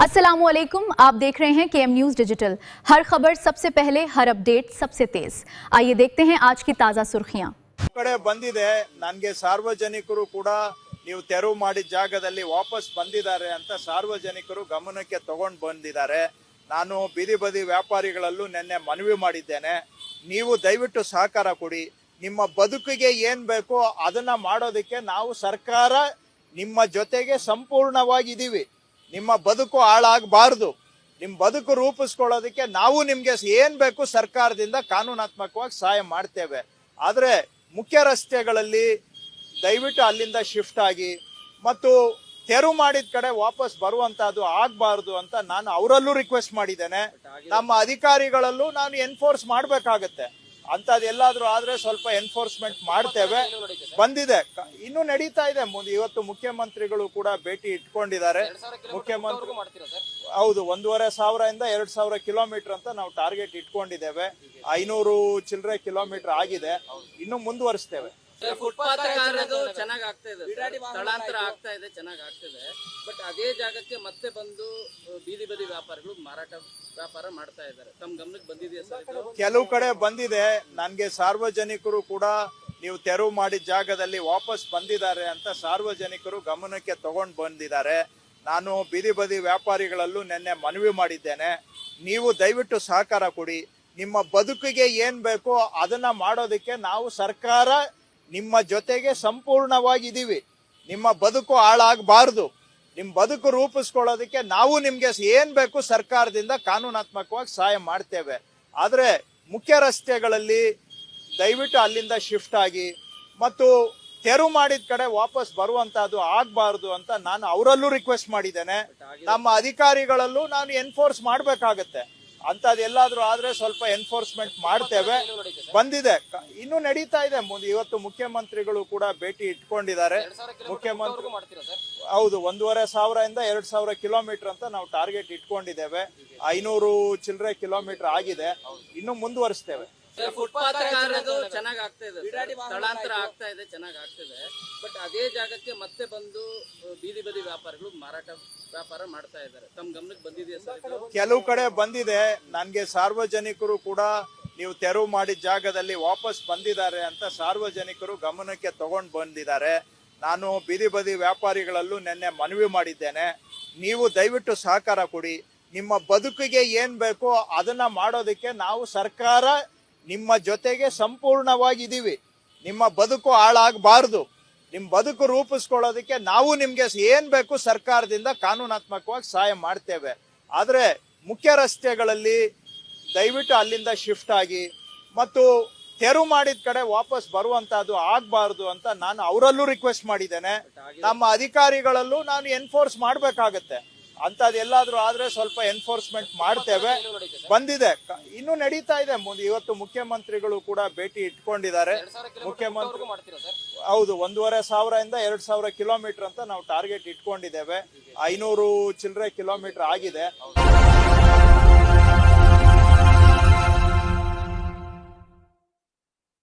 अस्सलामुअलैकुम, आप देख रहे हैं केएम न्यूज़ डिजिटल। हर खबर सबसे पहले, हर अपडेट सबसे तेज। आइए देखते हैं आज की ताज़ा सुर्खियां। ಕಡೆ ಬಂದಿದೆ ನನಗೆ ಸಾರ್ವಜನಿಕರು ಕೂಡ ನೀವು ತೆರವು ಮಾಡಿದ ಜಾಗದಲ್ಲಿ ವಾಪಸ್ ಬಂದಿದ್ದಾರೆ ಅಂತ ಸಾರ್ವಜನಿಕರು ಗಮನಕ್ಕೆ ತಗೊಂಡು ಬಂದಿದ್ದಾರೆ. ನಾನು ಬೀದಿ ಬದಿ ವ್ಯಾಪಾರಿಗಳಲ್ಲೂ ನಿನ್ನೆ ಮನವಿ ಮಾಡಿದ್ದೇನೆ. ನೀವು ದಯವಿಟ್ಟು ಸಹಕಾರ ಕೊಡಿ. ನಿಮ್ಮ ಬದುಕಿಗೆ ಏನು ಬೇಕೋ ಅದನ್ನ ಮಾಡೋದಕ್ಕೆ ನಾವು ಸರ್ಕಾರ ನಿಮ್ಮ ಜೊತೆಗೆ ಸಂಪೂರ್ಣವಾಗಿದ್ದೀವಿ. ನಿಮ್ಮ ಬದುಕು ಹಾಳಾಗಬಾರ್ದು. ನಿಮ್ಮ ಬದುಕು ರೂಪಿಸ್ಕೊಳ್ಳೋದಕ್ಕೆ ನಾವು ನಿಮಗೆ ಏನು ಬೇಕು ಸರ್ಕಾರದಿಂದ ಕಾನೂನಾತ್ಮಕವಾಗಿ ಸಹಾಯ ಮಾಡ್ತೇವೆ. ಆದರೆ ಮುಖ್ಯ ರಸ್ತೆಗಳಲ್ಲಿ ದಯವಿಟ್ಟು ಅಲ್ಲಿಂದ ಶಿಫ್ಟ್ ಆಗಿ ಮತ್ತು ತೆರವು ಮಾಡಿದ ಕಡೆ ವಾಪಸ್ ಬರುವಂತಹದ್ದು ಆಗಬಾರ್ದು ಅಂತ ನಾನು ಅವರಲ್ಲೂ ರಿಕ್ವೆಸ್ಟ್ ಮಾಡಿದ್ದೇನೆ. ನಮ್ಮ ಅಧಿಕಾರಿಗಳಲ್ಲೂ ನಾನು ಎನ್ಫೋರ್ಸ್ ಮಾಡಬೇಕಾಗತ್ತೆ. ಅಂಥದ್ದು ಎಲ್ಲಾದ್ರೂ ಆದ್ರೆ ಸ್ವಲ್ಪ ಎನ್ಫೋರ್ಸ್ಮೆಂಟ್ ಮಾಡ್ತೇವೆ. ಬಂದಿದೆ, ಇನ್ನೂ ನಡೀತಾ ಇದೆ. ಇವತ್ತು ಮುಖ್ಯಮಂತ್ರಿಗಳು ಕೂಡ ಭೇಟಿ ಇಟ್ಕೊಂಡಿದ್ದಾರೆ. ಮುಖ್ಯಮಂತ್ರಿ ಹೌದು, 1,500 ಇಂದ 2,000 ಕಿಲೋಮೀಟರ್ ಅಂತ ನಾವು ಟಾರ್ಗೆಟ್ ಇಟ್ಕೊಂಡಿದ್ದೇವೆ. 500 ಚಿಲ್ಲರೆ ಕಿಲೋಮೀಟರ್ ಆಗಿದೆ, ಇನ್ನು ಮುಂದುವರಿಸ್ತೇವೆ. ಫುಟ್ಪಾತ್ ಚೆನ್ನಾಗಿ ಆಗ್ತಾ ಇದೆ, ಸ್ಥಳಾಂತರ ಆಗ್ತಾ ಇದೆ, ಚೆನ್ನಾಗಿ ಆಗ್ತಿದೆ. ಬಟ್ ಅದೇ ಜಾಗಕ್ಕೆ ಮತ್ತೆ ಬಂದು ಬೀದಿ ಬದಿ ವ್ಯಾಪಾರಿಗಳು ಮಾರಾಟ ವ್ಯಾಪಾರ ಮಾಡ್ತಾ ಇದ್ದಾರೆ. ತಮ್ಮ ಗಮನಕ್ಕೆ ಬಂದಿದೆಯಾ ಸರ್? ಕೆಲವು ಕಡೆ ಬಂದಿದೆ. ನನಗೆ ಸಾರ್ವಜನಿಕರು ಕೂಡ ನೀವು ತೆರವು ಮಾಡಿದ ಜಾಗದಲ್ಲಿ ವಾಪಸ್ ಬಂದಿದ್ದಾರೆ ಅಂತ ಸಾರ್ವಜನಿಕರು ಗಮನಕ್ಕೆ ತಗೊಂಡು ಬಂದಿದ್ದಾರೆ. ನಾನು ಬೀದಿ ಬದಿ ವ್ಯಾಪಾರಿಗಳಲ್ಲೂ ನಿನ್ನೆ ಮನವಿ ಮಾಡಿದ್ದೇನೆ. ನೀವು ದಯವಿಟ್ಟು ಸಹಕಾರ ಕೊಡಿ. ನಿಮ್ಮ ಬದುಕಿಗೆ ಏನು ಬೇಕೋ ಅದನ್ನ ಮಾಡೋದಕ್ಕೆ ನಾವು ಸರ್ಕಾರ ನಿಮ್ಮ ಜೊತೆಗೆ ಸಂಪೂರ್ಣವಾಗಿದ್ದೀವಿ. ನಿಮ್ಮ ಬದುಕು ಹಾಳಾಗಬಾರ್ದು. ನಿಮ್ಮ ಬದುಕು ರೂಪಿಸ್ಕೊಳ್ಳೋದಕ್ಕೆ ನಾವು ನಿಮಗೆ ಏನು ಬೇಕು ಸರ್ಕಾರದಿಂದ ಕಾನೂನಾತ್ಮಕವಾಗಿ ಸಹಾಯ ಮಾಡ್ತೇವೆ. ಆದರೆ ಮುಖ್ಯ ರಸ್ತೆಗಳಲ್ಲಿ ದಯವಿಟ್ಟು ಅಲ್ಲಿಂದ ಶಿಫ್ಟ್ ಆಗಿ ಮತ್ತು ತೆರವು ಮಾಡಿದ ಕಡೆ ವಾಪಸ್ ಬರುವಂತಹದ್ದು ಆಗಬಾರ್ದು ಅಂತ ನಾನು ಅವರಲ್ಲೂ ರಿಕ್ವೆಸ್ಟ್ ಮಾಡಿದ್ದೇನೆ. ನಮ್ಮ ಅಧಿಕಾರಿಗಳಲ್ಲೂ ನಾನು ಎನ್ಫೋರ್ಸ್ ಮಾಡಬೇಕಾಗತ್ತೆ. ಅಂಥದ್ದು ಎಲ್ಲಾದ್ರೂ ಆದ್ರೆ ಸ್ವಲ್ಪ ಎನ್ಫೋರ್ಸ್ಮೆಂಟ್ ಮಾಡ್ತೇವೆ. ಬಂದಿದೆ, ಇನ್ನೂ ನಡೀತಾ ಇದೆ. ಇವತ್ತು ಮುಖ್ಯಮಂತ್ರಿಗಳು ಕೂಡ ಭೇಟಿ ಇಟ್ಕೊಂಡಿದ್ದಾರೆ. ಮುಖ್ಯಮಂತ್ರಿ ಹೌದು, 1,500 ಇಂದ 2,000 ಕಿಲೋಮೀಟರ್ ಅಂತ ನಾವು ಟಾರ್ಗೆಟ್ ಇಟ್ಕೊಂಡಿದ್ದೇವೆ. 500 ಚಿಲ್ಲರೆ ಕಿಲೋಮೀಟರ್ ಆಗಿದೆ, ಇನ್ನು ಮುಂದುವರಿಸ್ತೇವೆ. ಫುಟ್ಪಾತ್ ಚೆನ್ನಾಗಿ ಆಗ್ತಾ ಇದೆ, ಸ್ಥಳಾಂತರ ಆಗ್ತಾ ಇದೆ, ಚೆನ್ನಾಗಿ ಆಗ್ತಿದೆ. ಬಟ್ ಅದೇ ಜಾಗಕ್ಕೆ ಮತ್ತೆ ಬಂದು ಬೀದಿ ಬದಿ ವ್ಯಾಪಾರಿಗಳು ಮಾರಾಟ ವ್ಯಾಪಾರ ಮಾಡ್ತಾ ಇದ್ದಾರೆ. ತಮ್ಮ ಗಮನಕ್ಕೆ ಬಂದಿದೆಯಾ ಸರ್? ಕೆಲವು ಕಡೆ ಬಂದಿದೆ. ನನಗೆ ಸಾರ್ವಜನಿಕರು ಕೂಡ ನೀವು ತೆರವು ಮಾಡಿದ ಜಾಗದಲ್ಲಿ ವಾಪಸ್ ಬಂದಿದ್ದಾರೆ ಅಂತ ಸಾರ್ವಜನಿಕರು ಗಮನಕ್ಕೆ ತಗೊಂಡು ಬಂದಿದ್ದಾರೆ. ನಾನು ಬೀದಿ ಬದಿ ವ್ಯಾಪಾರಿಗಳಲ್ಲೂ ನಿನ್ನೆ ಮನವಿ ಮಾಡಿದ್ದೇನೆ. ನೀವು ದಯವಿಟ್ಟು ಸಹಕಾರ ಕೊಡಿ. ನಿಮ್ಮ ಬದುಕಿಗೆ ಏನು ಬೇಕೋ ಅದನ್ನ ಮಾಡೋದಕ್ಕೆ ನಾವು ಸರ್ಕಾರ ನಿಮ್ಮ ಜೊತೆಗೆ ಸಂಪೂರ್ಣವಾಗಿದ್ದೀವಿ. ನಿಮ್ಮ ಬದುಕು ಹಾಳಾಗಬಾರ್ದು. ನಿಮ್ಮ ಬದುಕು ರೂಪಿಸ್ಕೊಳ್ಳೋದಕ್ಕೆ ನಾವು ನಿಮಗೆ ಏನು ಬೇಕು ಸರ್ಕಾರದಿಂದ ಕಾನೂನಾತ್ಮಕವಾಗಿ ಸಹಾಯ ಮಾಡ್ತೇವೆ. ಆದರೆ ಮುಖ್ಯ ರಸ್ತೆಗಳಲ್ಲಿ ದಯವಿಟ್ಟು ಅಲ್ಲಿಂದ ಶಿಫ್ಟ್ ಆಗಿ ಮತ್ತು ತೆರವು ಮಾಡಿದ ಕಡೆ ವಾಪಸ್ ಬರುವಂತಹದ್ದು ಆಗಬಾರ್ದು ಅಂತ ನಾನು ಅವರಲ್ಲೂ ರಿಕ್ವೆಸ್ಟ್ ಮಾಡಿದ್ದೇನೆ. ನಮ್ಮ ಅಧಿಕಾರಿಗಳಲ್ಲೂ ನಾನು ಎನ್ಫೋರ್ಸ್ ಮಾಡಬೇಕಾಗತ್ತೆ. ಅಂಥದ್ದು ಎಲ್ಲಾದ್ರೂ ಆದ್ರೆ ಸ್ವಲ್ಪ ಎನ್ಫೋರ್ಸ್ಮೆಂಟ್ ಮಾಡ್ತೇವೆ. ಬಂದಿದೆ, ಇನ್ನೂ ನಡೀತಾ ಇದೆ. ಇವತ್ತು ಮುಖ್ಯಮಂತ್ರಿಗಳು ಕೂಡ ಭೇಟಿ ಇಟ್ಕೊಂಡಿದ್ದಾರೆ. ಮುಖ್ಯಮಂತ್ರಿ ಹೌದು, 1,500 ಇಂದ 2,000 ಕಿಲೋಮೀಟರ್ ಅಂತ ನಾವು ಟಾರ್ಗೆಟ್ ಇಟ್ಕೊಂಡಿದ್ದೇವೆ. 500 ಚಿಲ್ಲರೆ ಕಿಲೋಮೀಟರ್ ಆಗಿದೆ.